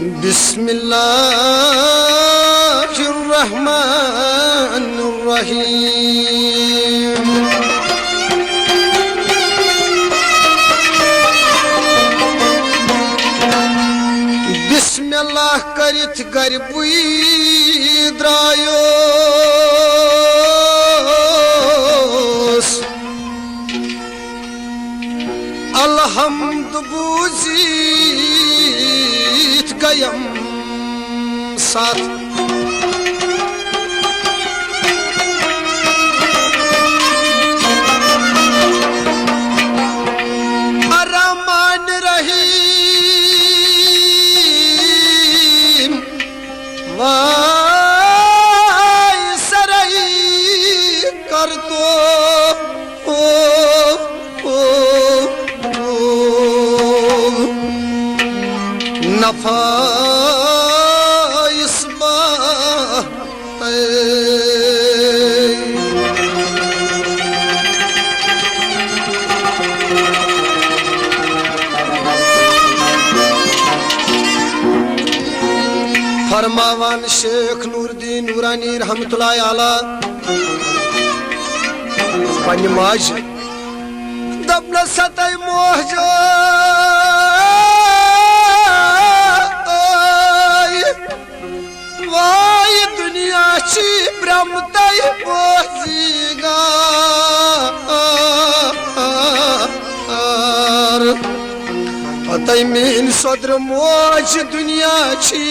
बिस्मिल्लाहिर्रहमानिर्रहीम। बिस्मिल्लाह करित गर बुई द्रायोस, अलहम्द बूजित गयम साथ। रहमान रहीम वाई सरई कर तो नफा फरमावान शेख नूरुद्दीन नूरानी रहमतुल्लाह आला पन्ने माज दपन सतय मोहजो वाय दुनिया ची ब्रह्मतय पोजीगार अतय मीन सदर मोज दुनिया ची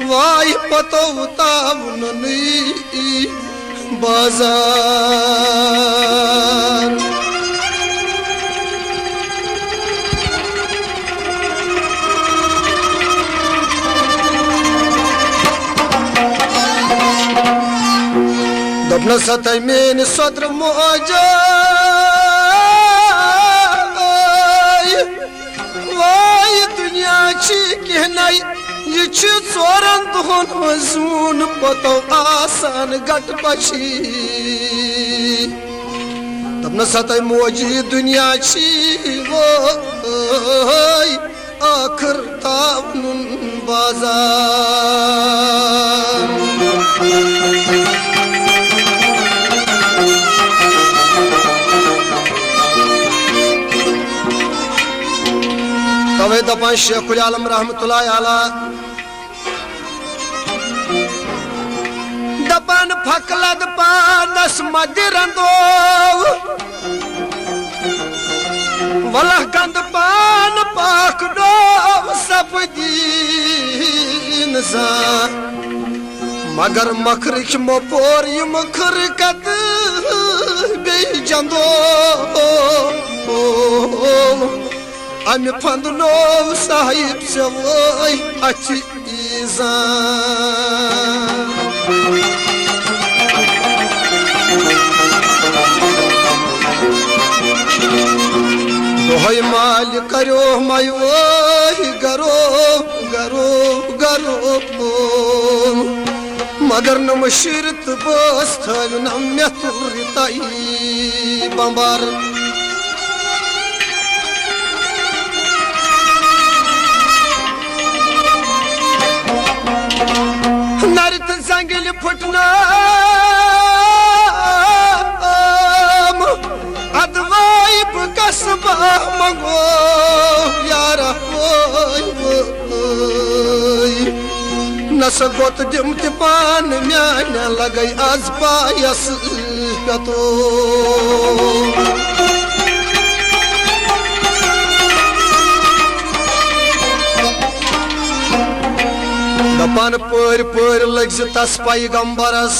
वाय पतो तावनी बाजार। दपन सतय मेन सदर मोजा वाय दुनिया ची कहनाई ये चोरन दुहन मजून पतो आसान गट पछी। तब न सतय मोजी दुनिया छी वो आखिर तावनुन बाजार। तवे दपान शेखुल आलम रहमतुल्लाह आला दपान फकलद पानस मदिरंदो वलह गंद पान पाक दो सफदीन सा मगर मखरिक मोपोर यम खरकत बेजंदो अम फंदनो साहिब से वही अच्छी ईज़ान। दोहय माल करो मय वही गरो गरो गरो मगर न मशिरत बस थव न मेतुरताई बंबार। नरित जंगल फुटना अदवाई कसबा मंगो यारा नस गोत दिम पान म्यान लगई आज पायस कतो। दपान पर लग तस पैगंबरस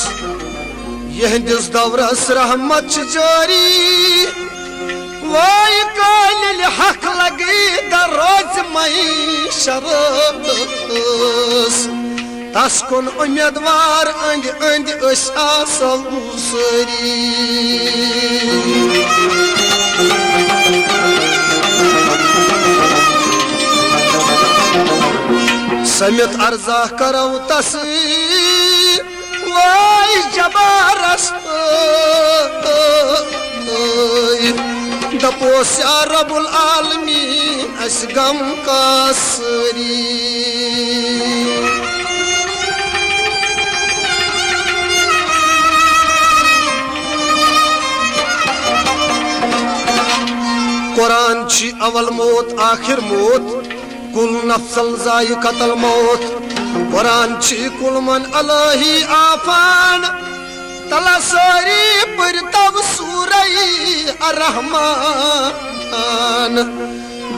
यहंदिस दौरस रहमत जारी वाय कालिल हक लगी दरोज मई शरस तस कुन उम्मीदवार अंद अंद आसल सरी। समित अर्जा करो तस वाय जबारस दपोस या रब्बुल आलमीन अस गम कासरी कुरान ची अवल मौत आखिर मौत कुल नफ्सल जायक़तल मौत कुरान ची कुल मन अलही आफान तला सारी पर तब सूरई अर्रहमान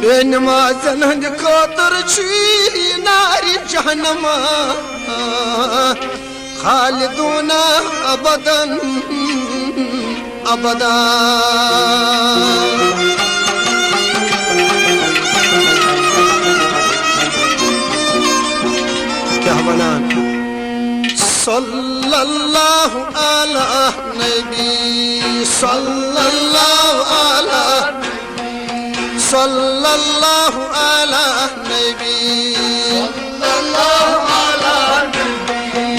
बेनमाज़न हंद खातर ची नारी जहन्नमा खालिदूना अबदन अबदा क्या बनान सल्लल्लाहु अला नबी सल्लल्लाहु अला नबी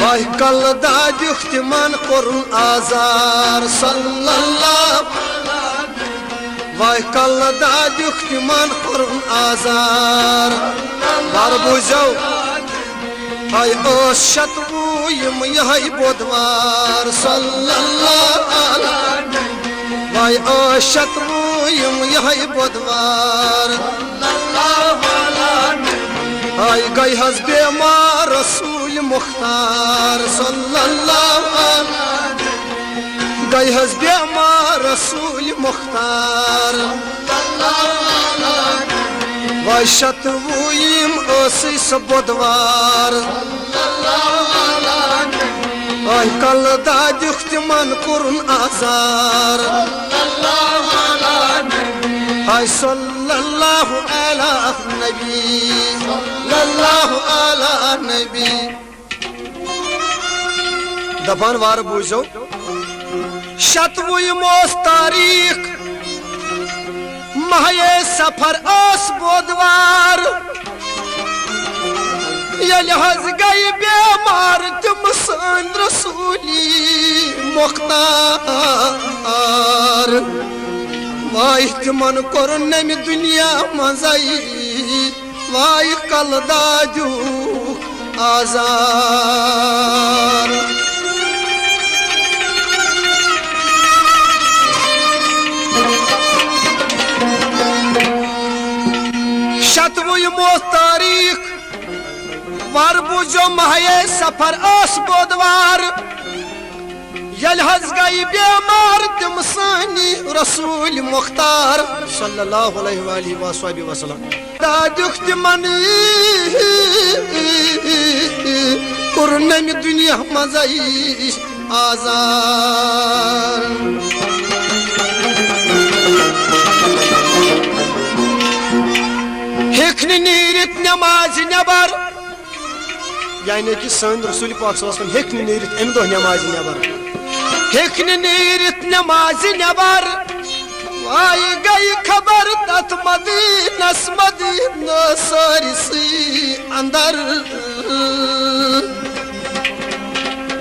वाह कल दाजुख तिमन कुरन आजार सल्लल्लाहु वाह कल दाजुख तिमन कुरन आजार बार बुझो हाय शतवु यम यही बुधवार सल्लल्लाहु अलैहि वाय शतवु यम यही बुधवार हाय गई हस बेमार रसूल मुख्तार सल्लल्लाहु अलैहि गई हस बेमार रसूल मुख्तार वाय शतवु यम ओसिस बुधवार वाय कल दाजुख तिमन कुरन आजार हाय सल्लल्लाहु अला नबी सल्लल्लाहु अला नबी दफान वार बुझो शतवु मोस तारीख माहे सफर ओस बुधवार यल हज गई बेमार तुम सन रसूली मुख्तार वाह तिमन कोर नमि दुनिया मजाई वाह कल दाजू आजार शतवु मोस तारीख वार बुझो माहे सफर ओस बुधवार यल हज गई बेमार तुम सानी रसूल मुख्तार सल्लल्लाहु अलैहि वसल्लम दाजुख तिमन कुरन दुनिया मजाई आजार हेखन नीरित नमाज नबर यानी कि सन रसूल पाक सल्लल्लाहु अलैहि वसल्लम हेखन नीरित अम दो नमाज नबर हेखन नीरित नमाज नबर वाय गई खबर तथ मदीनस मदीना सारिसी अंदर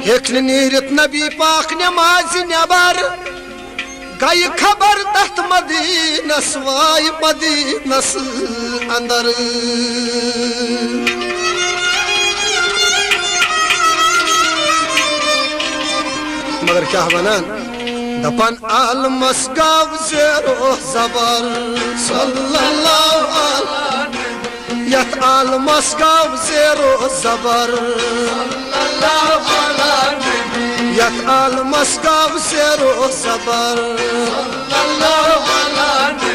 हेखन नीरित नबी पाक नमाज नबर गई खबर तथ मदीनस वाय मदीनस अंदर मगर क्या बनान दपन आल मस्गाव ज़ेरो ज़बर सल्लल्लाहु अलैहि यत आल मस्गाव ज़ेरो ज़बर सल्लल्लाहु अलैहि यत आल मस्गाव ज़ेरो ज़बर सल्लल्लाहु अलैहि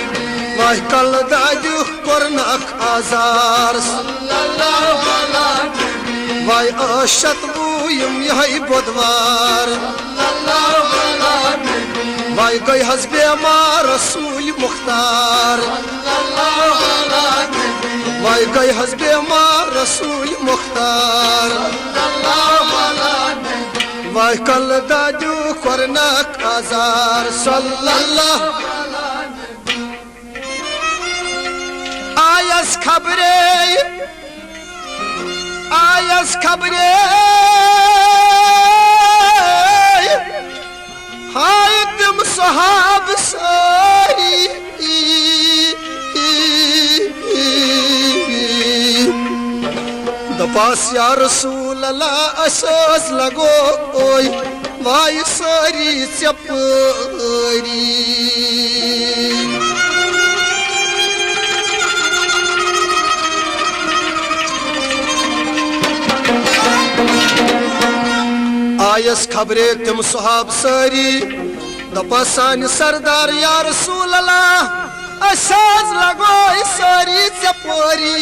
वाह कल दाजु कोरनक आजार सल्लल्लाहु अलैहि वाह शतवु यम यही बुधवार वाय गई हस बेमार रसूल मुख्तार वाय गई हस बेमार रसूल मुख्तार वाय कल दाजू कोरनक आजार सल्लल्लाहु आयस खबरे हाय तुम सहाब सारी दपास या रसूल अल्लाह असस लगो ओय वाय सारी चपरी आयस खबरे तुम सुहाब सारी दपासान सरदार या रसूल अल्लाह असस लगो सारी चपरी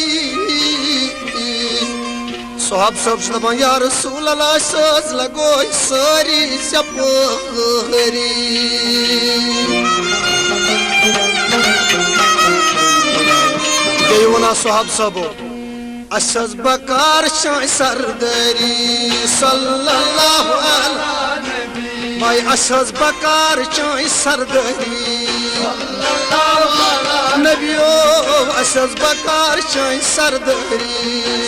सुहाब सब दपान या रसूल अल्लाह असस लगो सारी चपरी बेवना सुहाब सबो असस बकार शाय सरदारी सल्लल्लाहु अलैहि भाई असस बकार शाय सरदारी सल्लल्लाहु अलैहि नबियो असस बकार शाय सरदारी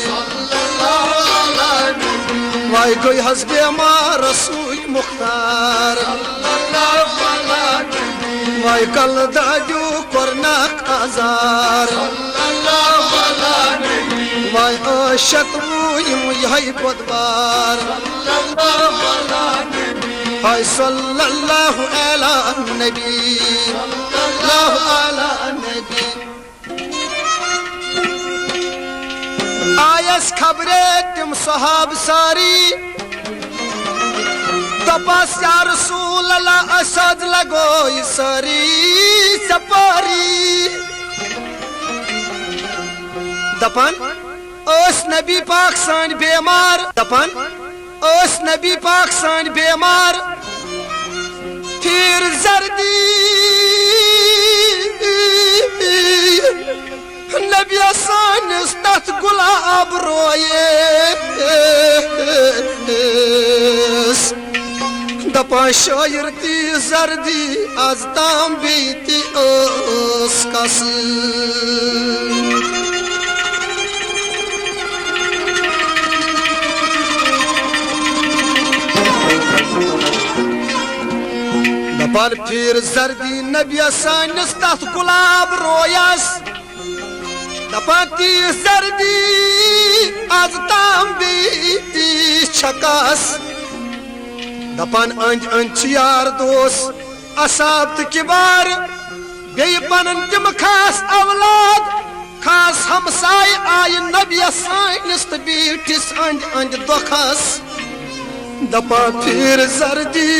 सल्लल्लाहु अलैहि भाई कोई हस्बे मा रसूल मुख्तार सल्लल्लाहु अलैहि भाई कल दाजू करनाक आजार सल्लल्लाहु अलैहि वाय आशत यम यही बदबार हाय सल्लल्लाहु अला नबी सल्लल्लाहु अला नबी आयस खबरे तुम सहाब सारी तपास या रसूल अल्लाह असद लगो सारी सपारी दपन ओस नबी पाक सान बेमार दपन ओस नबी पाक सान बेमार फिर जर्दी नबी सान तथ गुलाब रोये दपा शायर ती जर्दी आज ताम बीती ओस कस दपान फिर जर्दी नबी सानस तथ गुलाब रोयस दपान ती जर्दी आज ताम बीती छकस दपान अंज अंज यार दोस असाब तो किबार बे पन तिम खास औलाद खास हमसाय आय नबी सानस तो बीटिस अंज अंज दोखस दपा फिर जर्दी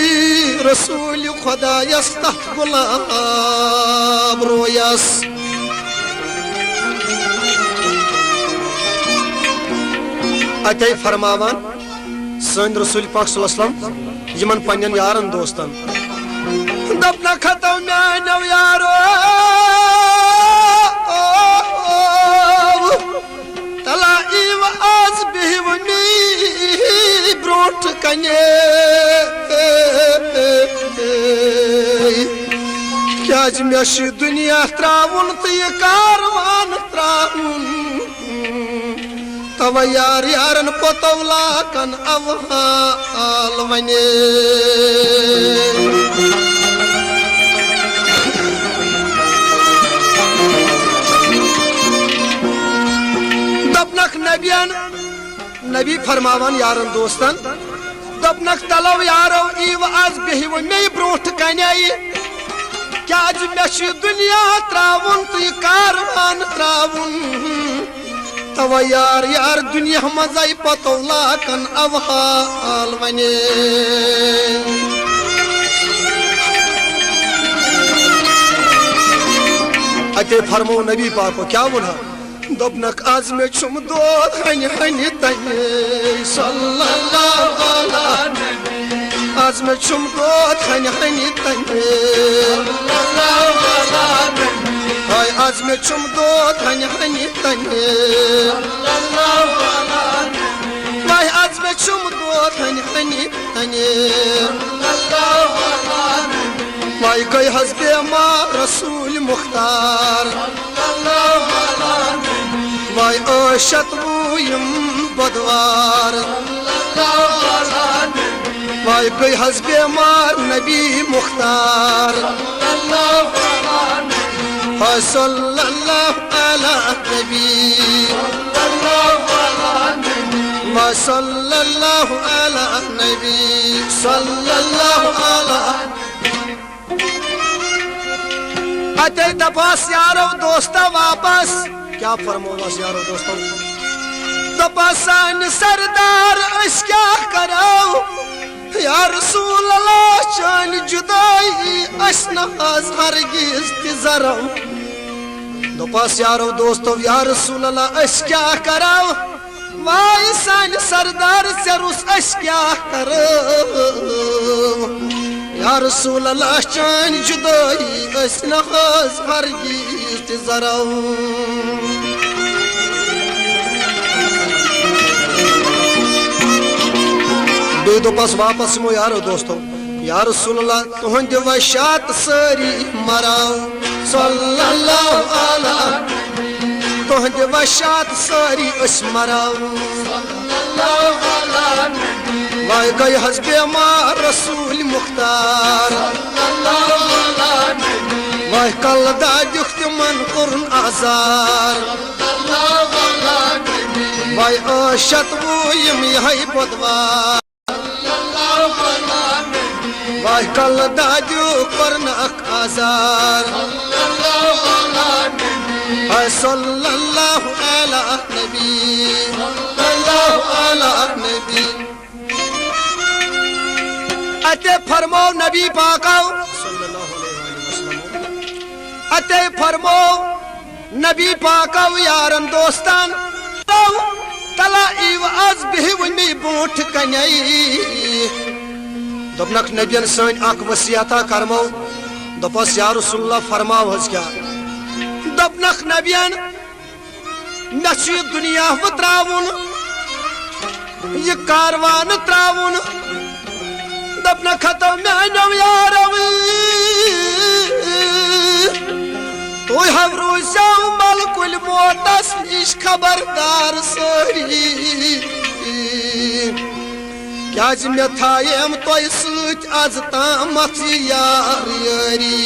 रसूल खुदायस तथ गुलाब रोयस अते फरमावन सन रसूल पाक सल्लल्लाहु अलैहि वसल्लम यमन पन्नन यारन दोस्तन दपना खतम म्यानो यारो तला इव आज बिहवनी ब्रोट कने क्या मेश दुनिया त्राउन तो ये कारवान त्राउन तव यार यारन पोतवला कन अवहाल वने दपनक नबियन नबी फरमावन यारन दोस्तन दपनक तलव यारो इव आज बेहिव मे ब्रोट कने क्या मेश दुनिया त्राउन तो ये कारवान त्राउन तव यार यार दुनिया मजाई पतौला कन अवहाल वने अते फरमो नबी पाक को क्या बोला दबनक आज में छुम दो हन हन तने सल्लल्लाहु अलैहि आज में छुम दो हन हन तने सल्लल्लाहु अलैहि हाय आज में चुम दो धन हनी तने सल्लल्लाहु अलैहि हाय आज में चुम दो धन हनी तने सल्लल्लाहु अलैहि हाय कोई हस्बे मा रसूल मुख्तार सल्लल्लाहु अलैहि हाय आशत बुयम बदवार सल्लल्लाहु अलैहि हाय कोई हस्बे मा नबी मुख्तार सल्लल्लाहु अलैहि सल्लल्लाहु अला नबी सल्लल्लाहु अला नबी सल्लल्लाहु अला नबी सल्लल्लाहु अला अते दपास यारो दोस्ता वापस क्या फरमोस यारो दोस्तों दपासान सरदार अस क्या करो या रसूल अल्लाह चान जुदाई अस न हरगिज तिजरो दपास यारो दोस्तों या रसूल अल्लाह अस क्या करो वाई सान सरदार चरुस अस क्या करो या रसूल अल्लाह चान जुदाई अस न हरगिज तिजरो दोपस वापस मो यारो दोस्तों या रसूल अल्लाह तुहंद वशात सारी मराओ सल्लल्लाहु अला तुहंद वशात सारी अस मराओ सल्लल्लाहु अला वाई गई हस्बे मा रसूल मुख्तार सल्लल्लाहु अला वाई कल दाजुख तिमन कुरन आजार सल्लल्लाहु अला वाई आशत वो यम यही बदवार वाह कल दाजू करनक आजार सल्लल्लाहु अला नबी सल्लल्लाहु अला नबी अते फरमो नबी पाकाओ सल्लल्लाहु अलैहि वसल्लम अते फरमो नबी पाकाओ यारन दोस्तान तला इव आज बिहवनी बूठ कन्याई दपनक नबियन सन अख वसियता करमो दपस या रसूलुल्लाह फरमाव हज क्या दपनक नबियन मे दुनिया त्रावुन ये कारवान त्रावुन दपनक खतो मेनो यारव तो हम रोजा मलकुल मोतस निश खबरदार सरी क्या मे थायम तोय सत आज तामत यार यारी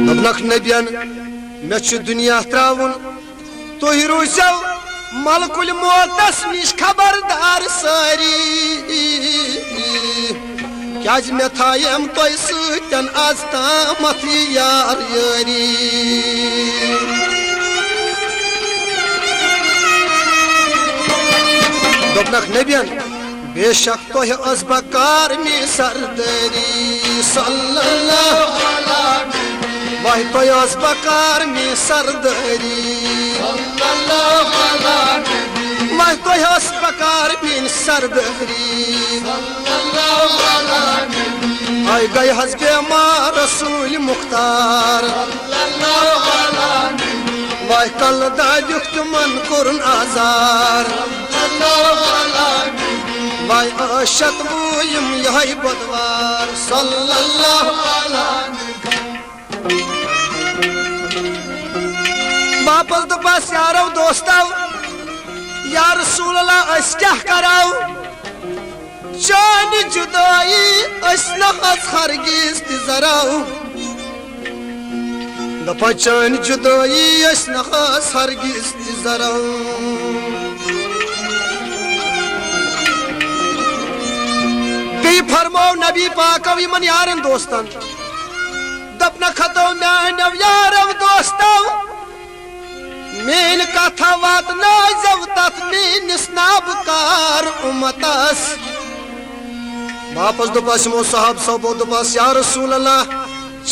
दपनक नबियन मे दुनिया त्रावुन तुह रोजो मलकुल मोतस निश खबरदार सारी क्या मे थायम तोय सतन आज तामत यार यारी दपनक नबियन बेशक तोह अस बकार में सरदारी सल्लल्लाहु अला वाह तोह अस बकार में सरदारी सल्लल्लाहु अला वाह तोह अस बकार में सरदारी सल्लल्लाहु अला आई गई हस्बे मा रसूल मुख्तार सल्लल्लाहु अला वाह कल दाजुक तुमन कुरन आजार सल्लल्लाहु अला वाह आशत वो यम यही बदवार सल्लल्लाहु अला वापस दपास यारो दोस्तों या रसूल अल्लाह अस क्या कराओ चान जुदाई अस न हरगिज तिजराओ दपा चान जुदाई अस न हरगिज तिजराओ बी फरमो नबी पाक यमन यारन दोस्तन दपना खतो म्यानव यारव दोस्तों मेन कथा वात नाजव तथ मेनिस नाबकार उम्मतस वापस दोपास मो साहब सबो दोपास या रसूल अल्लाह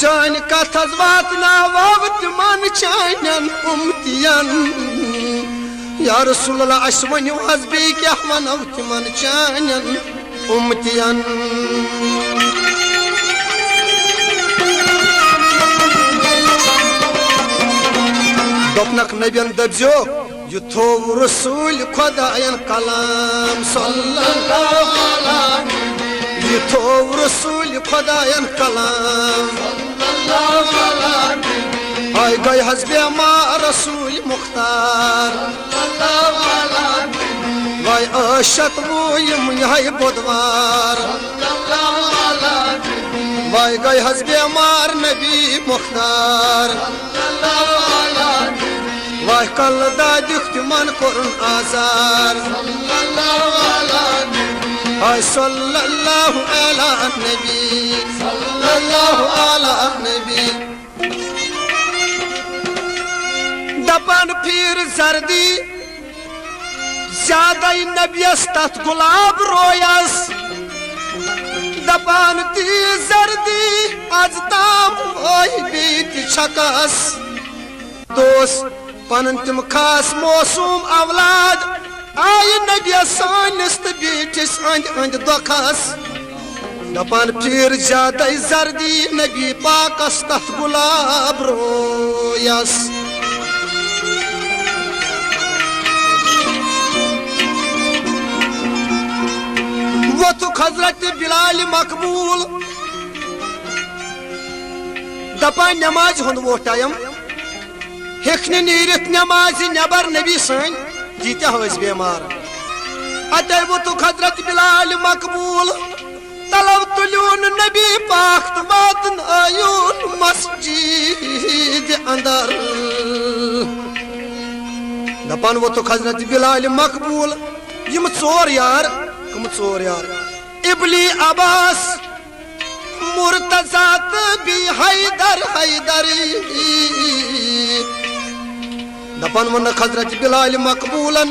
चान कथस वात नाव तिमन चानन उम्मतियन या रसूल अल्लाह अश्वनि हस्बी क्या वनो तिमन चानन उम्मतियन दपनक नबियन दब्जो यु थो रसूल खुदायन कलाम सल्लल्लाहु अलैहि यु थो रसूल खुदायन कलाम सल्लल्लाहु अलैहि आई गई हस्बे मा रसूल मुख्तार सल्लल्लाहु अलैहि वाई आशत वो यम यही बुधवार सल्लल्लाहु अलैहि वाई गई हस बेमार नबी मुख्तार वाह कल दादिख तिमन कोरन आजार हाय सल्लल्लाहु अला नबी सल्लल्लाहु अला नबी दपन फिर सर्दी ज्यादा नबियस तथ गुलाब रोयस दपान ती सर्दी आज ताम ओय बीत छकस दोस पन तिम खास मौसूम औलाद आय नबियस सानिस तो बीटिस अंद अंद दुखस दपान फिर ज्यादा सर्दी नबी पाकस तथ गुलाब रोयस वो तो हजरत बिलाल मकबूल दपा नमाज हुंद वो टाइम हेखने नीरित नमाज नबर नबी सन जीता हस बेमार अतः वो तो हजरत बिलाल मकबूल तलब तुलून नबी पाक वातन आयून मस्जिद अंदर दपान वो तो हजरत बिलाल मकबूल यम चोर यार चोर यार इबली अब्बास मुर्तजा भी हैदर हैदरी दपन वन हजरत बिलाल मकबूलन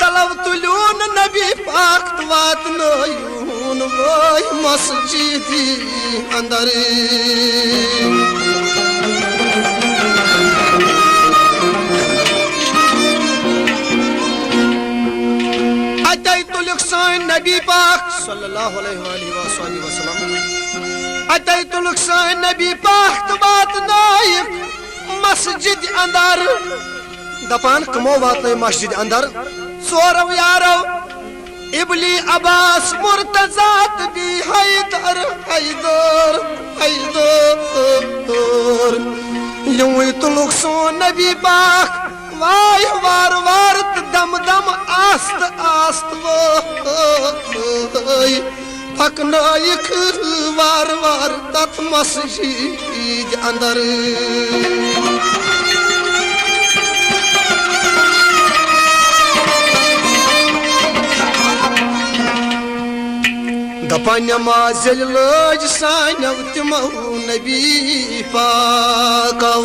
तलब तुलून नबी पाक वातनून वही मस्जिद अंदर नबी पाक सल्लल्लाहु अलैहि वसल्लम अतैतुलक सान नबी पाक बात नायक मस्जिद अंदर दपान कमो वात मस्जिद अंदर सोरव यारो इबली अब्बास मुर्तजा भी हैदर हैदर हैदर यूं तुलक सोन नबी पाक वाय वार वार दम दम आस्त आस्त वो पकनायक वार वार तथ मस्जिद अंदर दपा नमाज लज सानव तिमो नबी पाकव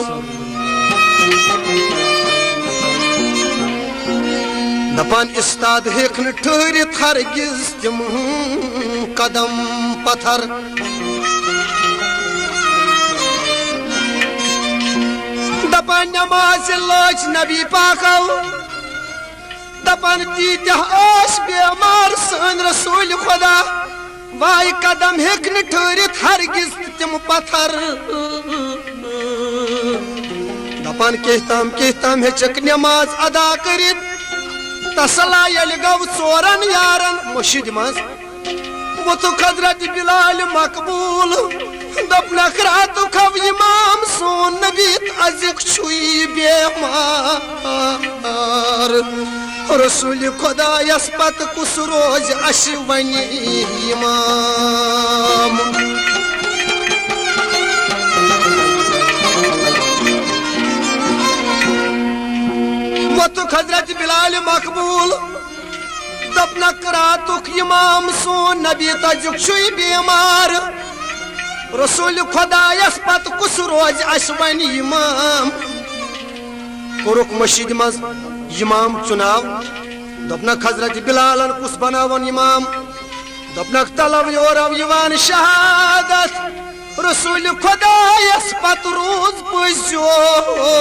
दपान इस्ताद हेखन ठहरित हरगिज तिम कदम पत्थर दपान नमाज लज नबी पाकव दपान तीतः बेमार सन रसूल खुदा वाय कदम हेखन ठहरित हरगिज तिम पत्थर दपान कहताम हेचक नमाज अदा करित तसला यल गव चोरन यारन मस्जिद मज वो तो हजरत बिलाल मकबूल दपनक रातु खव इमाम सोन नबी अजिक छुई बेमार रसूल खुदा यस पत कुस रोज अश वनी इमाम वो तो हजरत बिलाल मकबूल दपनक रातुक इमाम सोन नबी तजुक छुई बेमार रसूल खुदा यस पत कुस रोज अश वनी इमाम कोरुक मस्जिद मज इमाम चुनाव दपनक हजरत बिलालन कुस बनावन इमाम दपनक तलब योरव यवान शहादत रसूल खुदा यस पत रोज पुजोर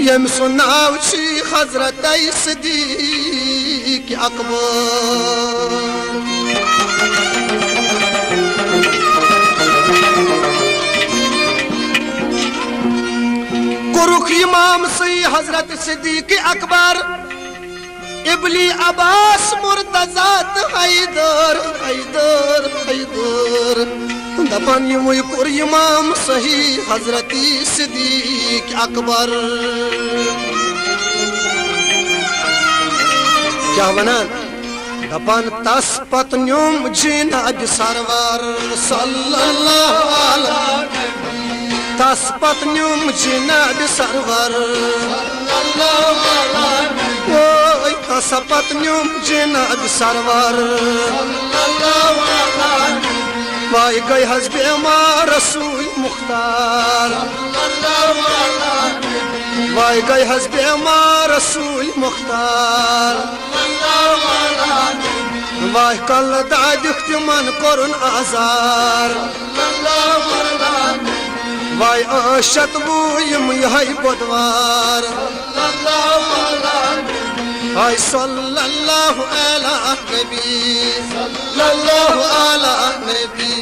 यम सुनाव छी हजरत सिद्दीक अकबर कुरुख इमाम सही हजरत सिद्दीक अकबर इबली अब्बास मुर्तजा हैदर हैदर हैदर दपन यमुय कुर इमाम सही हजरत सिद्दीक अकबर क्या वनान दपन तस पत्न्युम जिनाब सरवर सल्लल्लाहु अलैहि तस पत्न्युम जिनाब सरवर सल्लल्लाहु अलैहि ओय तस पत्न्युम जिनाब सरवर सल्लल्लाहु अलैहि वाई गई हज बेमार रसूल मुख्तार सल्लल्लाहु अलैहि वाई गई हज बेमार रसूल मुख्तार सल्लल्लाहु अलैहि वाई कल दादिक तिमन कोरुन आजार सल्लल्लाहु अलैहि वाई आशत बुयम यही बुधवार सल्लल्लाहु अलैहि हाय सल्लल्लाहु अला नबी सल्लल्लाहु अला नबी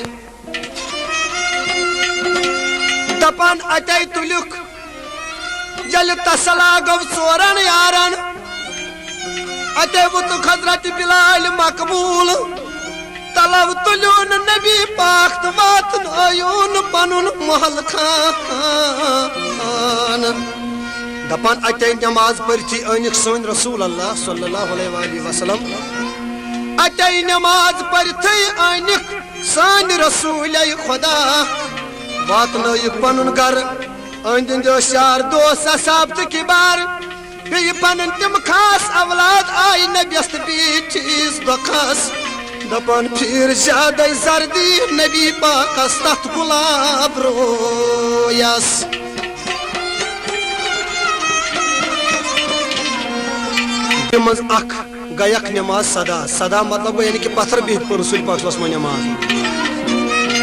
दपन अतै तुलुक जल तसला गव सोरन यारन अतै वो तो हजरत बिलाल मकबूल तलब तुलून नबी पाक वात आयून पनुन महल खान दपन अतै नमाज पढ़ी अनिक सन रसूल अल्लाह सल्लल्लाहु अलैहि वसल्लम अतै नमाज पढ़ी अनिक सन रसूल खुदा वातनयिक पनुन घर अंद यार दोस्त असाब तो किबार बे पन तम खास औलाद आई नबियस बीस दखस दपन फिर ज्यादा जर्दी नबी पाकस तथ गुलाब रोयस मज अख गयक नमाज सदा सदा मतलब यानी कि पत्थर बिहत पर रसूल पाक नमाज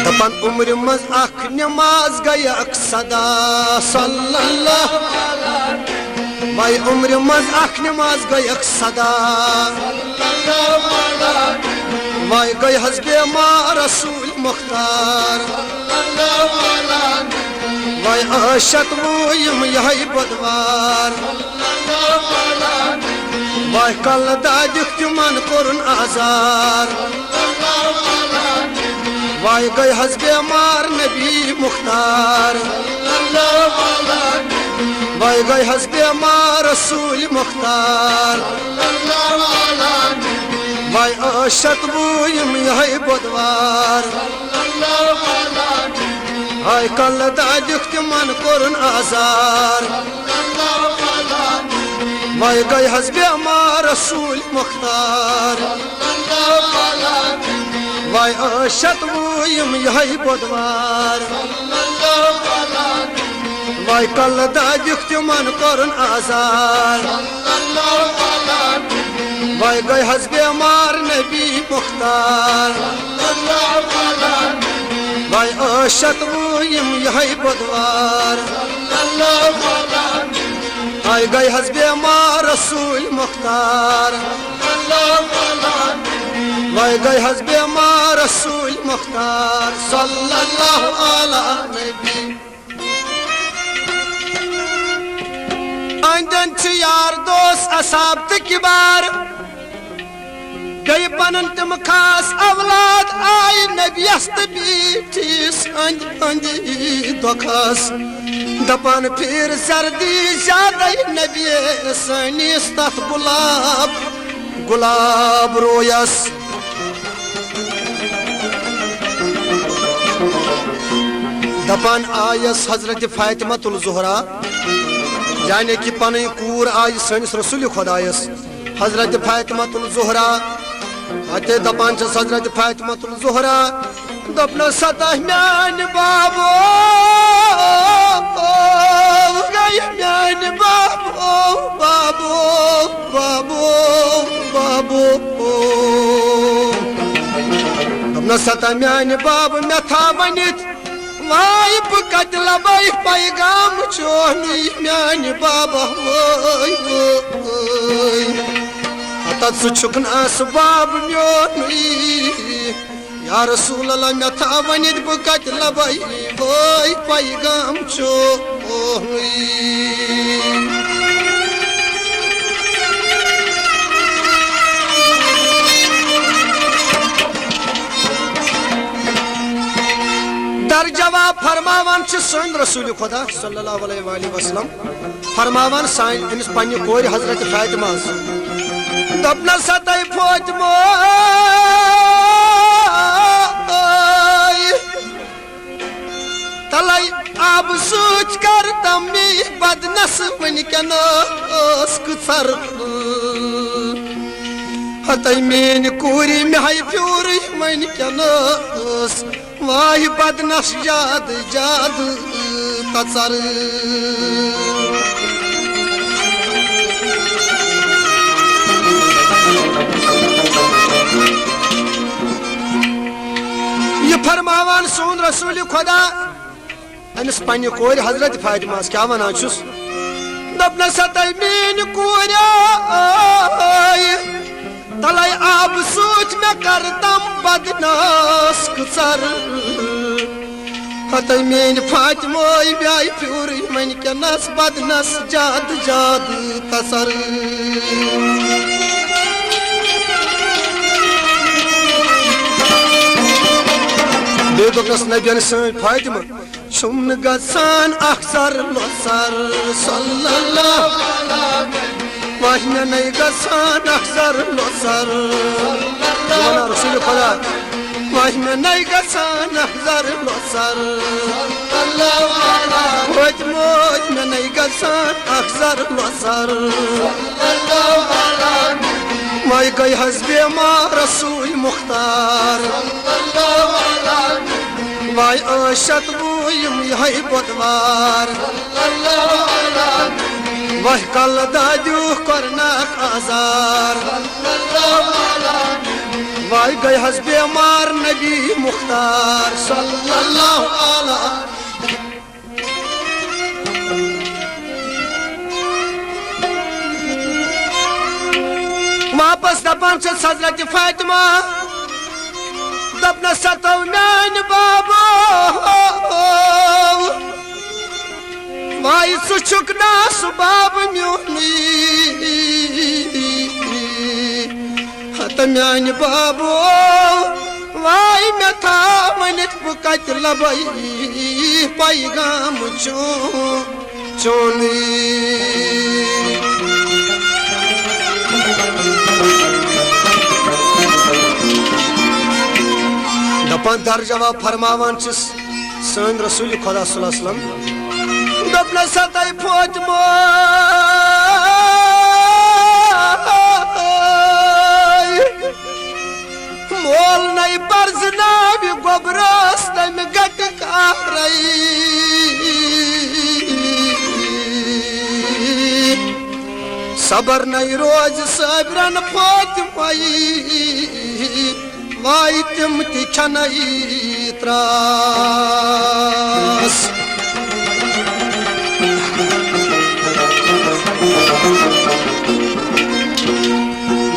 दपन उम्र मज अख नमाज गयक सदा सल्लल्लाहु अलैहि वाई उम्र मज अख नमाज गयक सदा सल्लल्लाहु अलैहि वाई गय हज बेमार रसूल मुख्तार सल्लल्लाहु अलैहि वाई आशत मुयम यही बुधवार सल्लल्लाहु अलैहि वाई कल दादिक तिमन कोरुन आजार सल्लल्लाहु अलैहि वाई गई हज बेमार नबी मुख्तार सल्लल्लाहु अलैहि वाई गई हज बेमार रसूल मुख्तार सल्लल्लाहु अलैहि वाई आशत बुयम यही बुधवार सल्लल्लाहु अलैहि हाय कल दादिक तिमन कोरुन आजार सल्लल्लाहु अलैहि वाई गई हज बेमार रसूल मुख्तार सल्लल्लाहु अलैहि वाई आशत बुयम यही बुधवार सल्लल्लाहु अलैहि वाई कल दादिक तिमन कोरुन आजार सल्लल्लाहु अलैहि वाई गई हज बेमार नबी मुख्तार सल्लल्लाहु अलैहि वाई आशत बुयम यही बुधवार सल्लल्लाहु अलैहि वाई गई हज बेमार रसूल मुख्तार सल्लल्लाहु अलैहि वाई गई हज बेमार रसूल मुख्तार सल्लल्लाहु अलैहि अंदन यार दोस्त असाब तो किबार गई पनन तम खास औलाद आई नबियस बीस अंद अंद दखस दपन फिर सर्दी ज्यादा नबी सनिस तथ गुलाब गुलाब रोयस दपन आयस हजरत फातिमातुल ज़ुहरा यानी कि पन कूर आई सनिस रसूल खुदायस हजरत फातिमातुल ज़ुहरा अते दपान हजरत फातिमातुल ज़ुहरा दपन सतह म्यान बाबो गई म्यान बाबो बाबो बाबो बाबो दपन सतह म्यान बाब मे था वनित वाई कत लबई पैगाम चोनी म्यान बाबा वोय वोय तत सुखनास बाब म्योनी या रसूल अल्लाह मे था वनित ब कत लबई वोय पैगाम चोनी दर जवाब फरमावन सन रसूल खुदा सल्लल्लाहु अलैहि वसल्लम फरमावन सान अमिस पन्ने कोर हजरत फातिमा दपना सतई फौज मो तलाई आब सूच कर तमी बदनस वनिकन कुसर हतई मेन कूरी मेहाय प्यूर वनिकन वाह बदनस जाद जाद तसर ये फरमावान सोन रसूल खुदा अमिस पन्ने कोर हजरत फातिमा क्या वनान छुस दपना सतई मेन कोर तलाई आब सूच में करतम बदनास कुसर हतई मेन फातिमा ब्याय प्यूर मन के नस बदनस जाद जाद तसर बेदोकस नबियन सन फातिमा छुम गसान अक्सर लोसर सल्लल्लाहु अलैहि वसल्लम नहीं गसान अक्सर लोसर जमाना रसूल खुदा वाहिना नहीं गसान अक्सर लोसर सल्लल्लाहु अलैहि वसल्लम में नहीं गसान अक्सर लोसर सल्लल्लाहु अलैहि मैं गई हस्बे मा रसूल मुख्तार सल्लल्लाहु अलैहि वाई आशत बुयम यही बुधवार वह कल दादू करना आजार वाई गए हस्बे मार नबी मुख्तार सल्लल्लाहु अलैहि वापस दपन से हजरत फातिमा दपना सतो नान बाबो माई सुचुक ना सुबाब म्योनी हत म्यान बाबो वाई में था मनित बुकत लबई पैगाम चोनी दपन दर जवाब फरमावान सन रसूल खुदा सल्लल्लाहु अलैहि वसल्लम दपना सतई फौज मो मोल नहीं बर्ज ना भी गोबरस तम गट कारई सबर नहीं रोज सबरन फौज मई वाई तिम तिछनई त्रास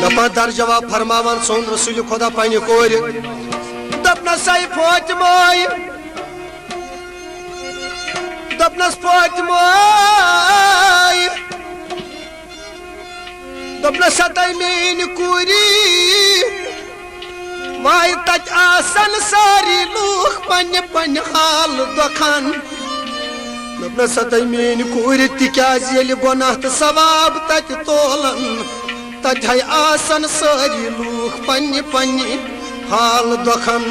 दपा दर जवाब फरमावन सोन रसूल खुदा पानी कोर दपना सई फौज मोय दपना फौज मोय दपना सतई मेन कूरी माय तच आसन सारी लूख पन पन हाल दखन दपना सतई मेन कूरी तिकाज येल गुनाह त सवाब तच तोलन तच है आसन सारी लूख पन पन हाल दखन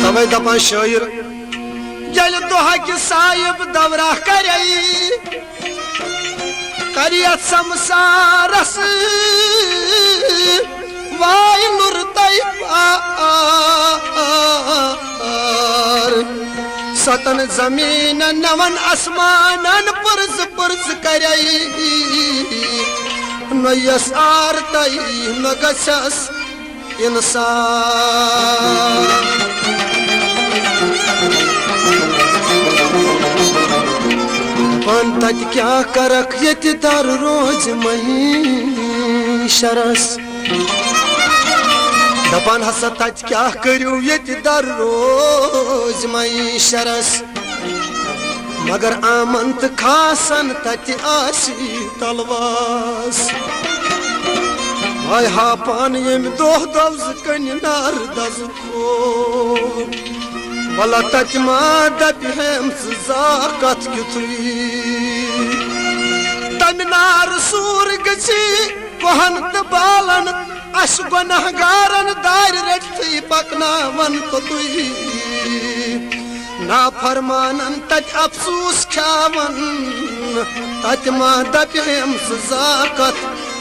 तवे दपा शायर जल दोहा कि साहिब दवरा करई करियत संसारस वाय नुरतई पार सतन जमीन नवन आसमानन पुरस पुरस करई नयस आरतई न गछस इंसान तत क्या करक यति दर रोज महिशरस दपन हसा तत क्या करू यति दर रोज महिशरस मगर आमंत खासन तत आसी तलवास हाय हा पान यम दोह दवज कन नार दज खो वला तजमा दबहम जाकत किथुई तमिनार सूर गसी कोहन त बालन अश गुनहगारन दार रट्थी पकनावन तुई ना फरमानन तज अफसूस खावन तजमा दबहम जाकत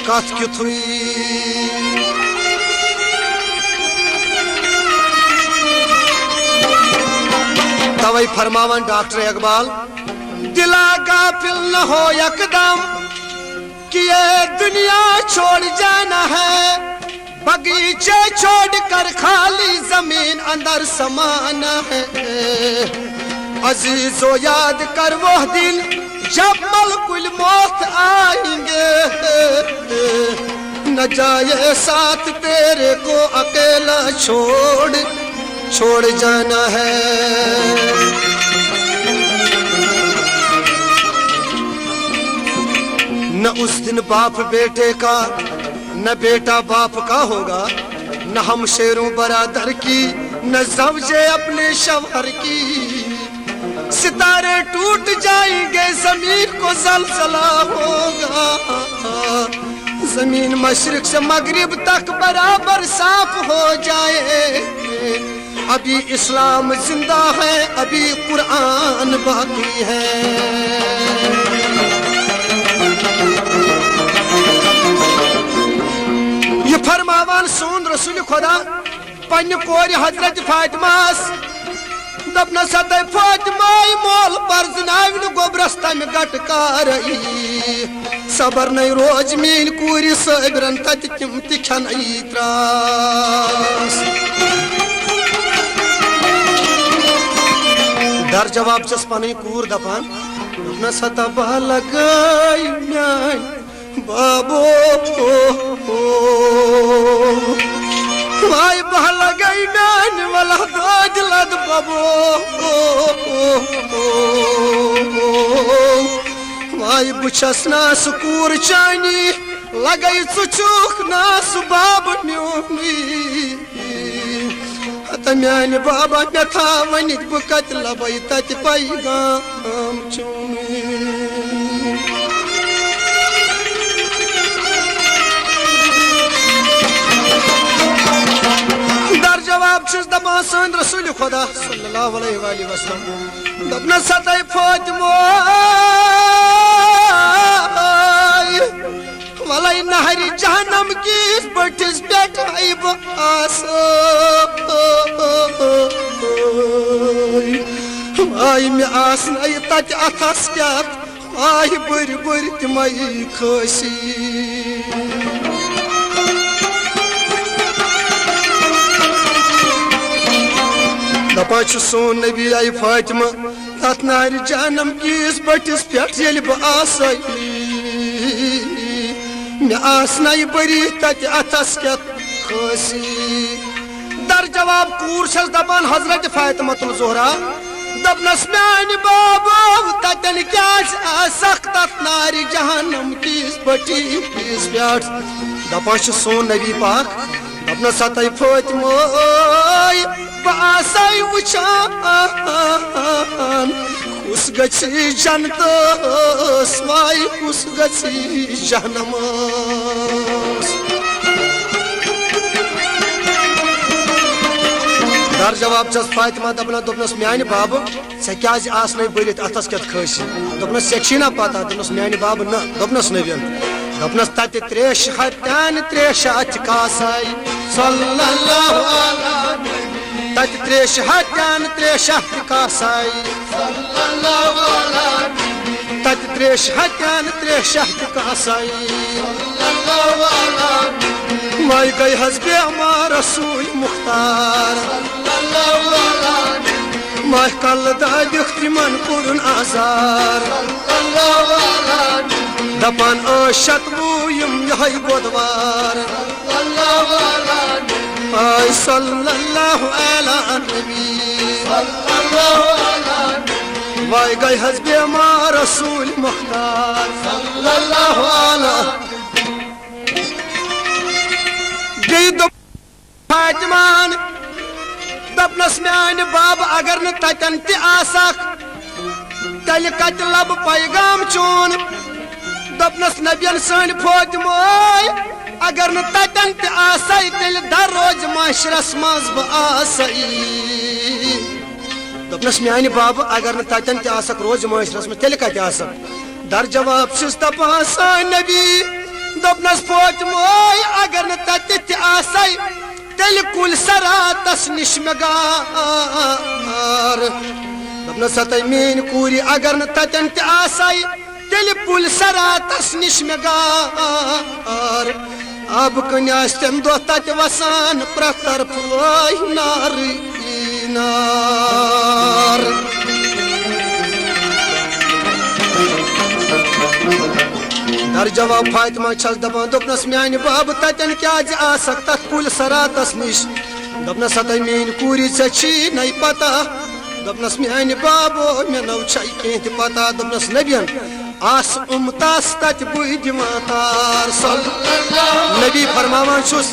कत किथुई तवई फरमावन डॉक्टर इकबाल दिला गाफिल न हो यकदम कि ये दुनिया छोड़ जाना है बगीचे छोड़ कर खाली जमीन अंदर समाना है अजीजो याद कर वो दिन जब मलकुल मौत आएंगे न जाए साथ तेरे को अकेला छोड़ जाना है न उस दिन बाप बेटे का न बेटा बाप का होगा न हम शेरों बरादर की न ज़ौजे अपने शवहर की सितारे टूट जाएंगे जमीन को ज़लज़ला होगा जमीन मशरिक से मगरिब तक बराबर साफ हो जाए अभी इस्लाम जिंदा है अभी कुरान बाकी है ये फरमावान सोन रसूल खुदा पन्ने कोर हजरत फातिमा दपना सतह फातिमा मोल पर जनाविन गोबरस तम गटकार सबर नहीं रोज मीन कूर सबरन तत तिम तिखन त्रास दर जवाब चस पन कूर दपान दपना सतह बह लगाई म्यान बाबो माय बह लगाई म्यान वाला दाज लद बाबो माय बुछस नास कूर चानी लगाई चुचुक नास बाब न्योनी म्यान बाबा मे था वन बह कत लबई तत पैगाम चूनी दर जवाब छुस दपान सन रसूल खुदा सल्लल्लाहु अलैहि वसल्लम दपना सतह फातिमा वलाई नहरी जहन्नम की बटिस बैठाई बस आई में आसन तत अथस क्या आई बुर बुर तमई खसी दपान सोन नबी आई फातिमा तथ नार जहन्नम किस बटिस पे बह मे आसन बरी तत अथस क्या खसी दर जवाब कूर छस दपान हजरत फातिमातुल ज़ोहरा दपनस म्यान बाबा ततन क्या सख्त नार जहन्नम किस बटिस पे दपान सोन नबी पाक दपन सतह फातिमा बसाई वुचान कुस गछि जन्नतस वाई कुस गछि जहन्नमस दर जवाब छस फातिमा दपनस म्यान बाब से क्या आसन बरित अथस क्या खसी दपनस से ना पता दपनस म्यान बाब न दपनस नबियन दपनस तत 300 कासाई सल्लल्लाहु अलैहि तत 300 कासाई सल्लल्लाहु अलैहि तत 300 कासाई सल्लल्लाहु अलैहि माय गई हस्बे हमार रसूल मुख्तार सल्लल्लाहु अलैहि माय कल दादिख तिमन कुरन आजार सल्लल्लाहु अलैहि दपान शतवुयम यही बुधवार सल्लल्लाहु अलैहि आय सल्लल्लाहु अलैहि नबी सल्लल्लाहु अलैहि वाय गई हस्बे हमार रसूल मुख्तार सल्लल्लाहु अलैहि गई फातिमान दप दपनस म्यान बाब अगर न ततन ति आसक तल कत लब पैगाम चोन दपनस नबियन सन फोतमोय अगर न ततन ति आसई तल दर रोज माशरस मज ब आसई दपनस म्यान बाब अगर न ततन ति आसक रोज माशरस में तल कत आसक दर जवाब छुस दपान सन नबी दपनस फोतमोय अगर न तत ति आसई तल कुल सरातस निश में गार दपनस सतई मीन कूरी अगर न ततन ति आसई तल पुल सरातस निश में गार अब कन्यास तम दो तत वसान प्रत तरफ लोय नार नार दर जवाब फातिमा छस दपान दपनस म्यान बाब ततन क्या आसक तथ पुल सरातस निश दपनस सतई मीन कूरी छी नई पता दपनस म्यान बाबो मे नौ छई केंत पता दपनस नबियन आस उमतास तत बुई दिमातार सल्लल्लाहु नबी फरमावन छुस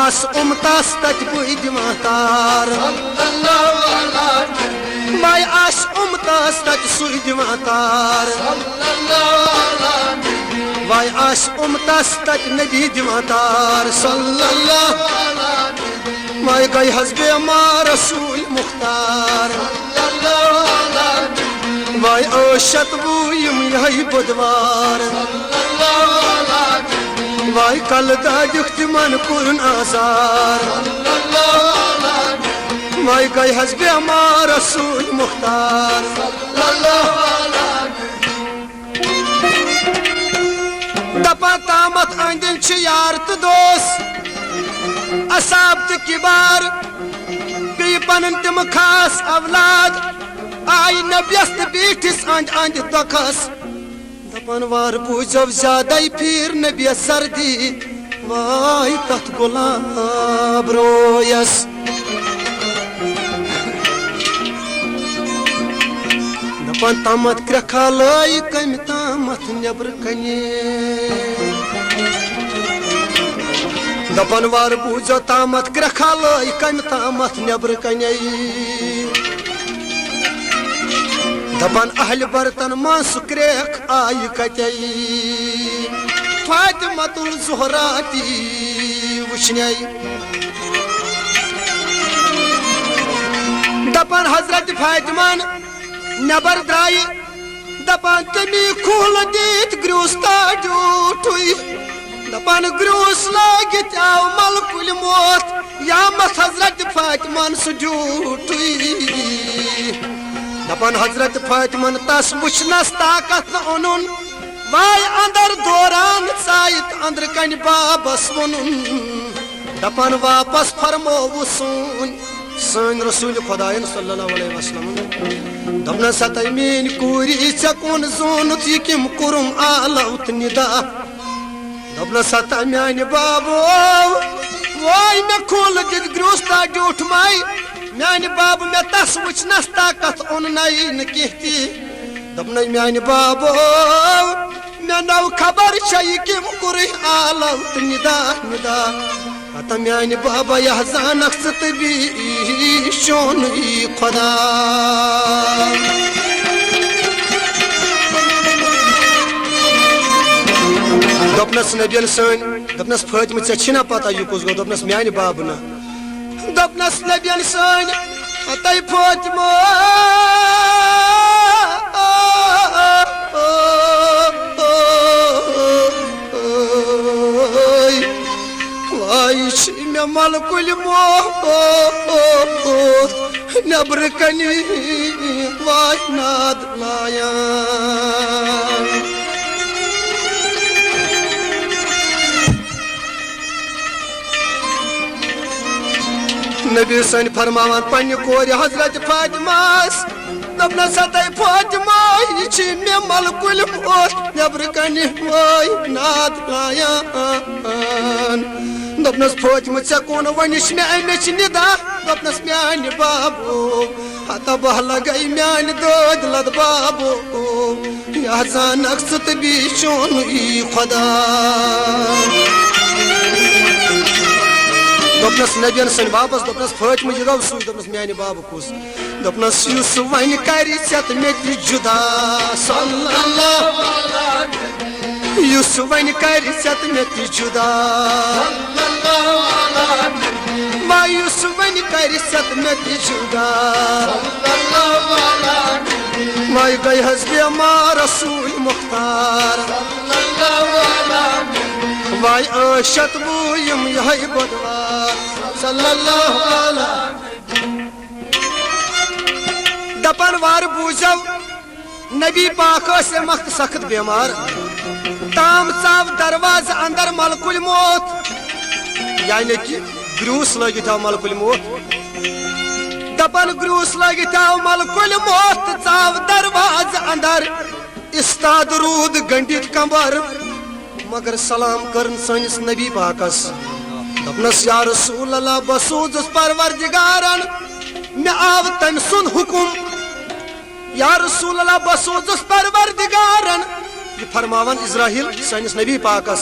आस उमतास तत बुई दिमातार सल्लल्लाहु अलैहि माय आस उमतास तत सुई दिमातार सल्लल्लाहु अलैहि वाय आस उमतास तत नबी दिमातार सल्लल्लाहु अलैहि माय गई हस्बे मा रसूल मुख्तार सल्लल्लाहु अलैहि वाय ओशत बुयम यही बुधवार वाय कल दुख मन पुरन आजार वाय गई हस्बे हमार रसूल मुख्तार दपा तामत अंदिन छ यार तो दोस्त असाब तो किबार गई पनन तम खास औलाद आई नबियस बीठिस अंद अंद दखस दपन वार पूजब ज्यादा फिर नबियस सर्दी वाई तथ गुलाब रोयस दपन तामत क्रखा लाई कम तामत नबर कने दपन वार पूजो तामत क्रखा लाई कम तामत नबर कने दपन अहल बर्तन मा सुक्रेख आई कतई फातिमतुल ज़ुहराती वुशनई दपन हजरत फातिमान नबर द्राई दपन तमी खूल दीत ग्रूस्ता जूठुई दपन ग्रूस लागित आव मलकुल मौत या मत हजरत फातिमान सुजूठुई दपन हजरत फातिमन तस वुचनस ताकत न ओनुन वाय अंदर दौरान साइत अंदर कन बाबस वनुन दपन वापस फरमो वसून सन रसूल खुदायन सल्लल्लाहु अलैहि वसल्लम दपन सतई मीन कूरी चकुन जोनुत यकिम कुरुम आलौत निदा दपन सतई म्यान बाबो वाय मे खोल दित ग्रोस्ता जूठ माई म्यान बाब मे तस वुचनस ताकत ओन नई न कहती दपन म्यान बाबो मे नौ खबर छई कि कुरि आलौत निदा निदा अत म्यान बाबा यह जानक तबी शोन खुदा दपनस नबियन सन दपनस फातिमा चे छिना पता यु कुस गो दपनस म्यान बाब न दपनस नबियन सन अतई फातिमा वाय मे मलकुल मौत नबर कनी वाय नाद लाया नबी सन फरमावन पन्ने कोर हजरत फातिमास दपन सतई फातिमा यह मे मलकुल मौत नबर कनी वाय नाद लाया दपनस फातिमा चे कोन वनिश मे अमिच निदा दपनस म्यान बाबो हता बह लगई म्यान दोद लद बाबो यह जानक तबी शोन खुदा दपनस नबियन सन वापस दपनस फातिमा यह गो सू दपनस म्यानि बाब कुस दपनस युस वन कर मे जुदा सल्लल्लाहु अलैहि युस वन कर मे जुदा मायूस वन कर मे जुदा माय गई हस्बे रसूल मुख्तार वाई आशत बुयम यही बदवार सल्लल्लाहु अलैहि दपन वार बूझव नबी पाक से मख्त सख्त बीमार ताम चाव दरवाज अंदर मलकुल मौत यानी कि ग्रूस लगित मलकुल मौत दपन ग्रूस लगित मलकुल मौत चाव दरवाज अंदर इस्ताद रूद गंडित कंबर मगर सलाम करन सनिस नबी पाकस दपनस या रसूल अल्लाह बसूजुस परवरदिगारन मे आव तम सुन हुकुम या रसूल अल्लाह बसूजुस परवरदिगारन ये फरमावन इज़राइल सनिस नबी पाकस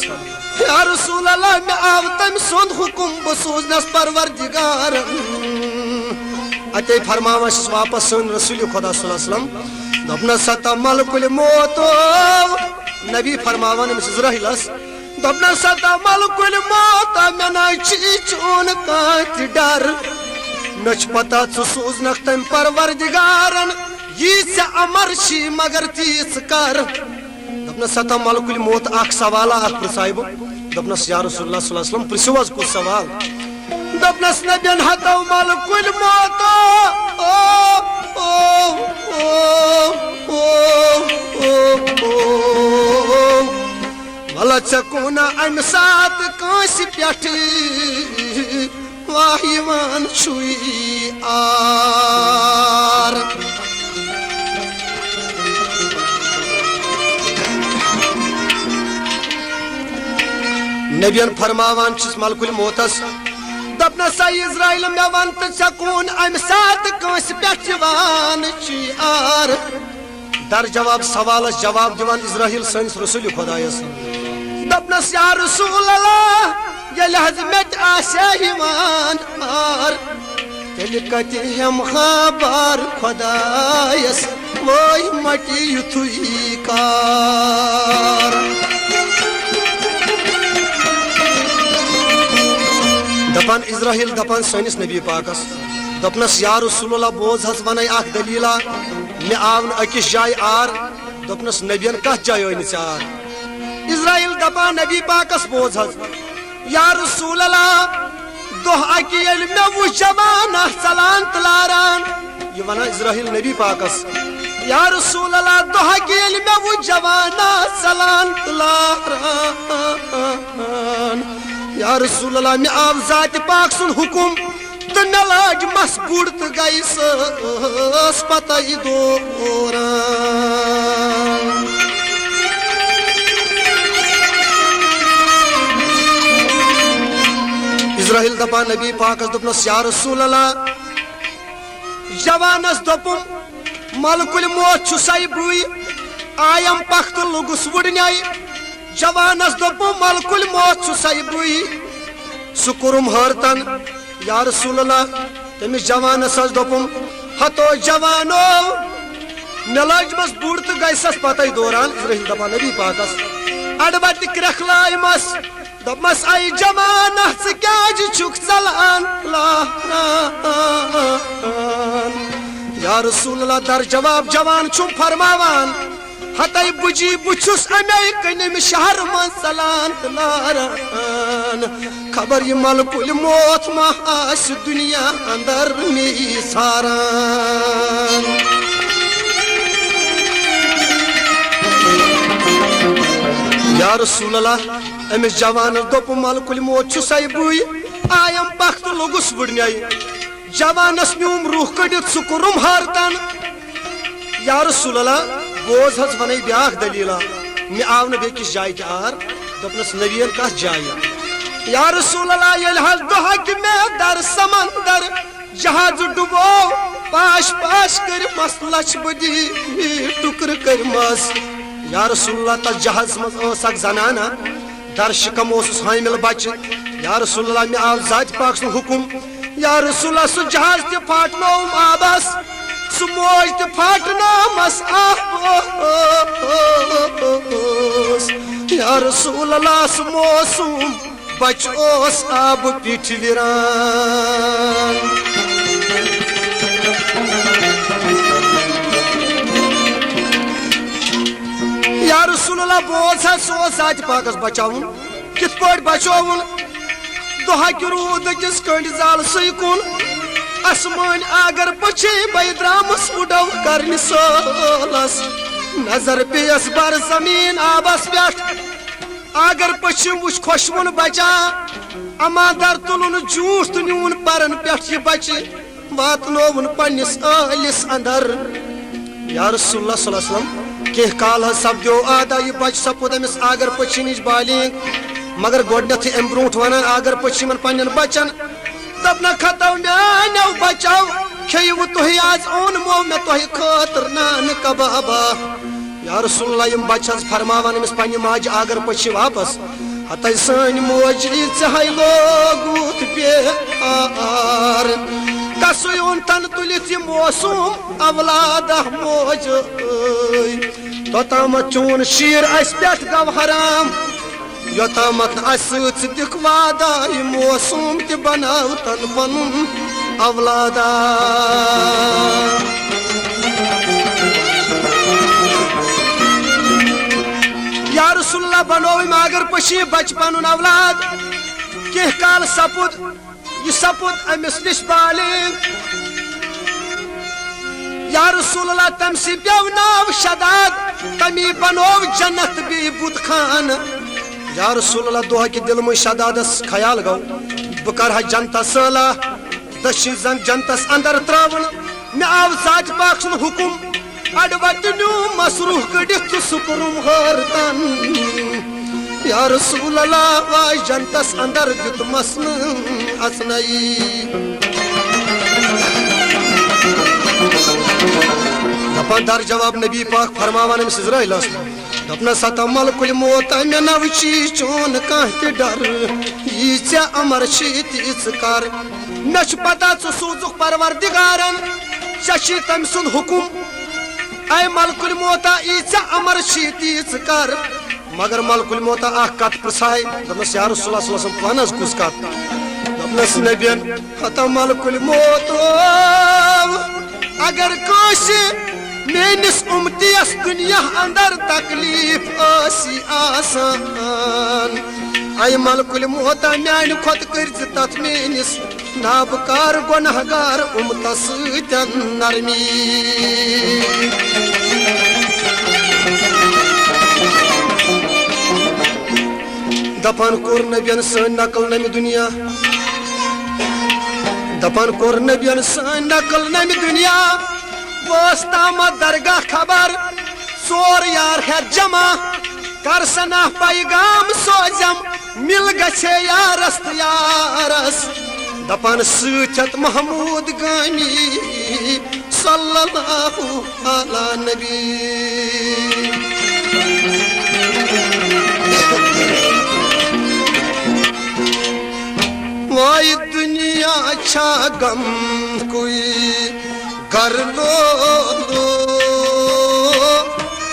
या रसूल अल्लाह मे आव तम सुन हुकुम बसूजुस परवरदिगारन अते फरमावस वापस सन रसूल खुदा सल्लल्लाहु अलैहि वसल्लम दपनस सता मलकुल मौत नबी फरमावन इज़राइलस दपना सता मलकुल मौत मे चून कात डर न पता सूज नख तम परवरदिगारन यी से अमर शी मगर तीस कर दपना सता मलकुल मौत अख सवाल अख प्रसाइब दपनस या रसूलुल्लाह सल्लल्लाहु अलैहि वसल्लम प्रिसवस को सवाल दपनस नबियन हतो मलकुल मौत ओ ओ ओ ओ ओ भला चकोना अम सात कांस पेठ वाहिवान छुई आर नबियन फरमावान छिस मलकुल मौतस दपना सा इज़राइल मे वन तो चकोन अम सात कांस पेठ वान छुई आर दर जवाब सवालस जवाब दिवान इज़राइल सनिस रसूल खुदायस दपनस या रसूल अल्लाह यल हजमत आशहिमान आर तेल कति हम खबर खुदायस वही मटी युथुई कार दपन इज़राइल दपन सनिस नबी पाकस दपनस या रसूल अल्लाह बोझ हस वनै अख दलीला मे आव अकिस जाय आर दपनस नबियन कथ जाय ओन आर इज़राइल दपा नबी पाकस बोझ हज या रसूल अल्लाह दोह अकि येल मे वो जवान सलान तलारान ये वना इज़राइल नबी पाकस या रसूल अल्लाह दोह अकि येल मे वो जवान सलान तलारान या रसूल अल्लाह मे आव जात पाक सुन हुकुम तो मे लाज मस बुड़ तो गई सस पता दोरान इज़राइल दपा नबी पाकस दपनस या रसूल अल्लाह जवानस दोपुम मलकुल मौत छुसाई बुई आयम पख्त लुगुस वुडन्याय जवानस दोपुम मलकुल मौत छुसाई बुई सुकुरुम हरतन या रसूल अल्लाह तमिस जवानस दोपुम हतो जवानो मे लज मस बुड़ तो गैसस पता दौरान इज़राइल दपा नबी पाकस अड़बत क्रखलायमस दपमस आई जवान क्या छुक चलान या रसूल अल्लाह दर जवाब जवान छुम फरमावान हतई बुझी बुछुस अमे कनिम शहर मन सलान लारान खबर ये मलकुल मौत मास दुनिया अंदर में सारान या रसूल अल्लाह अमिस जवान दोप मलकुल मौत छुसाई बुई आयम पख्त लोगुस वुडन्याय जवानस न्यूम रूह कड़ित सुकुरुम हारतन या रसूल अल्लाह बोझ हज वन ब्याख दलीला मे आव न बेकिस जाय आर दोपनस नबियन कस जाय या रसूल अल्लाह ये हल दोहा कि मैं दर समंदर जहाज डुबो पाश पाश कर मस लछ बदी टुकर कर मस या रसूल अल्लाह तस जहाज मज जनाना दर शिकम हामिल बच या रसूलल्लाह मे आव जात पाक सुन हुकुम या रसूलल्लाह सु जहाज ते फाटनो आबस सु मोज ते फाटनो मस या रसूलल्लाह सु मौसम बचोस आब पीठ विरान या रसूलल्लाह बोल सा सो जात पाकस बचाउन कित पट बचाउन दोहा कि रूद किस कंड जाल सैकुन आसमान अगर पछे बैद्रामस उड़व करन सोलस नजर पेस बर जमीन आबस पेट अगर पछिम वुच खुशवन बचा अमादर तुलन जूठ तो न्यून परन पेट ये बचे वातनोवन पन्निस आलिस अंदर या रसूलुल्लाह सल्लल्लाहु अलैहि वसल्लम के काल सपदो आदा ये बच सपोद अमिस अगर पछी निश बालिंग मगर गोडनथ अम ब्रोट वन अगर पछिमन पन्न बचन दपना खतव मे बचाव खेव तुह आज ओन मो मे तुह खतर नान कबाबा या रसूलल्लाह यम बचस फरमावन अमिस पन्न माज अगर पछी वापस हत सन मोज चाहे लोगूत बेहार कसुय ओन तन तुलित ये मौसम अवलाद मोज तोताम चून शीर अस पेट गव हराम योतामत असुत दिख वादा ये मौसम ते बनाव तन पनुन अवलादा या रसूलल्लाह बनोव अगर पशी बच पनुन अवलाद के काल सपुद ये सपुद अमिस निश बालिग या रसूलल्लाह तमसी पेव नाव शदाद तमी बनोव जन्नत बी बुत खान या रसूलल्लाह दोहा के दिल में शदादस ख्याल गो बह कर जनता सला दशि जन जनतस अंदर त्रावन मे आव जात पाक सुन हुकुम अडवट न्यू मसरूह कड़ित सुकुरुम हरतन या रसूलल्लाह वाय जनतस अंदर दित मसन असनई दपन दर जवाब नबी पाक फरमावन अमिस इज़राइल दपना सता मलकुल मौत मे नवची चोन कह डर यी चे अमर तीच कर मे पता सूजुक परवरदिगारन चे तम सुन हुकुम ऐ मलकुल मौता यी चे अमर तीच कर मगर मलकुल मौता कत प्रसाय दपनस या रसूलल्लाह सल्लल्लाहु अलैहि वसल्लम वनस कुस कत दपनस नबियन हता मलकुल मौत अगर काशी मेनिस उमतियस दुनिया अंदर तकलीफ आसी आसान आई मलकुल मौत मान खुद कर तथ मेनिस नाबकार गुनहगार उमतस नरमी दपन कोर नबियन सन नकल नमी दुनिया दपन कोर नबियन सन नकल नमी दुनिया वोस्तामा दरगाह खबर सोर यार है जमा कर सना पैगाम सोजम मिल गछे यारस यारस दपन सूचत महमूद गानी सल्लल्लाहु अला नबी वाई दुनिया अच्छा गम कोई कर लो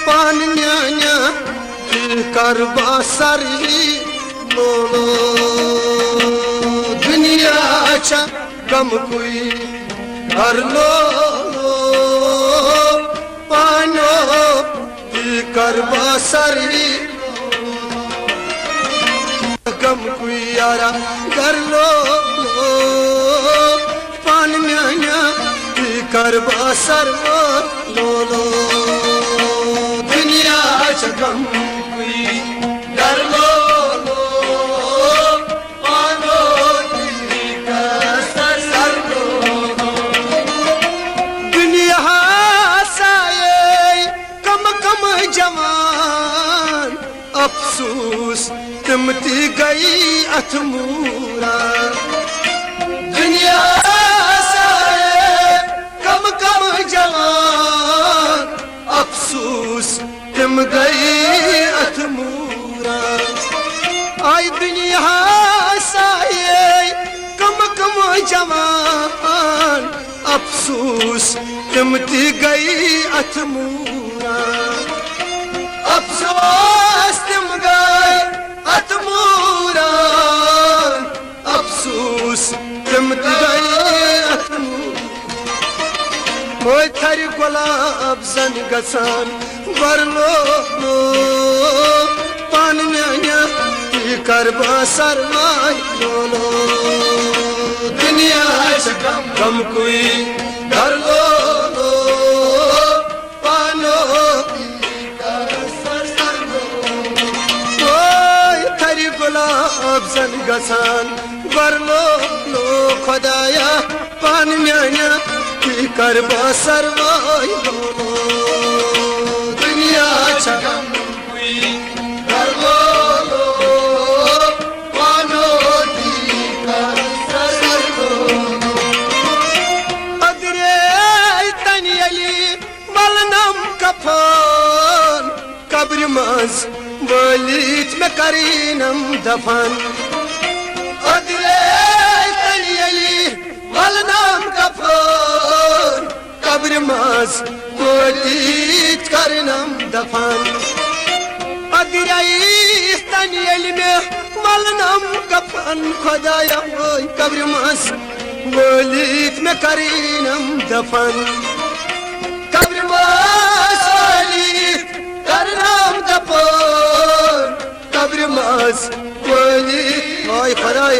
पान न्यान्या कर बासर ही लो दुनिया अच्छा गम कोई कर लो पानो कर बासर ही गम कोई यारा कर लो पान न्यान्या कर बासर लो दुनिया गम कोई कर लो पानो सर लो दुनिया साये कम कम जवान अफसोस तिमती गई अथमूरा दुनिया जवान अफसोस तिम गई अथमूरा आई दुनिया साय जवान अफसोस तुम ती गई अथमूरा अफसोस तुम गई अथमूरा अफसोस तुम ती गई अथमूरा कोई थर गुलाब जन गसान बरलो पान म्यान्या कर बसर लो दुनिया गम कोई कर लो पानो थरी गुलाब जन गसान बरलो खुदाया पान म्यान्या कर बसर लो दुनिया गम कोई कर लो कब्र मज बोलित में करीनम दफन वलनम कफन कब्र मज बोलित करीनम दफन में वलनम कफन खुदाया कब्र मज बोलित में करीनम दफन कब्र मज करनाम दफन कब्र मज ओय खुदाय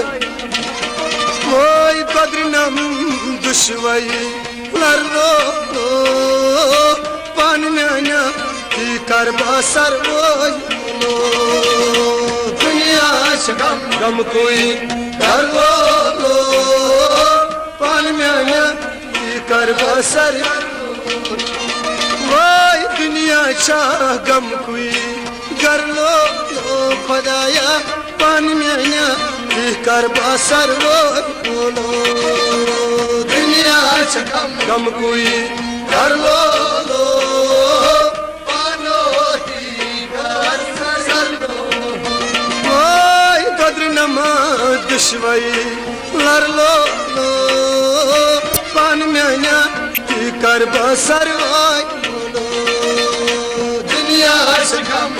ओय कब्र नम दुश्वई लरलो पान म्यान्या कर बसर ओय दुनिया गम कोई कर लो पान म्यान्या कर बसर दुनिया चाह गम कोई कर लो खुदाया पान म्यान्या कर बसर बोलो दुनिया गम कोई कर लो पानो कद्र नमा दुश्वई लर लो पान म्यान्या कर बसर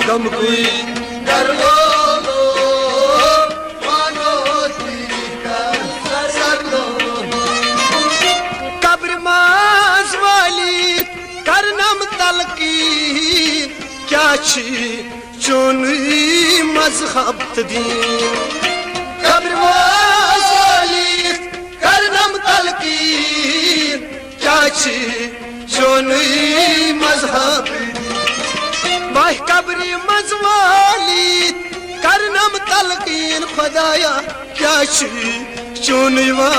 गम कोई कर लो मानो कब्र माज वाली करनम तलकी क्या छी चुनी मजहब दीन कब्र माज वाली करनम तलकी क्या छी चुनी मजहब माह कब्री मजवाली करनम तलकीन खुदाया क्या चुनवा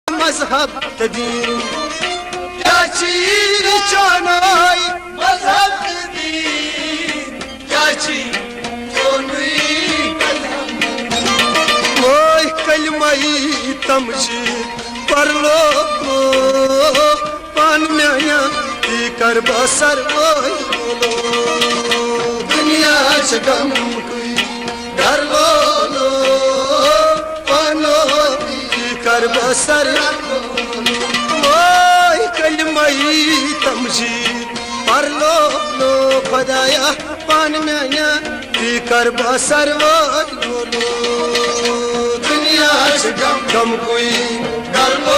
मजहब दीन क्या चुनाई मजहब दीन क्या ओय कलमई तमजी पर लो पान म्यान्या कर बसर बोलो दुनिया गम कोई कर लो पानो कर बसर ओय कलमई तमजी पर लो खुदाया पान म्यान्या कर बसर बोलो दुनिया गम कोई कर लो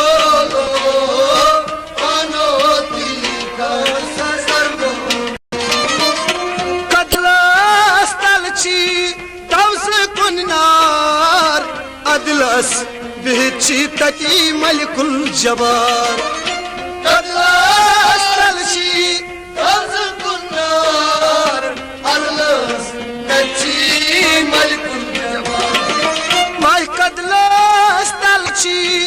अदलस बिहची तकी मलिकुल जबार अदलस तलची तज़कुन नार अदलस बिहची मलिकुल जबार माय कदलस तलची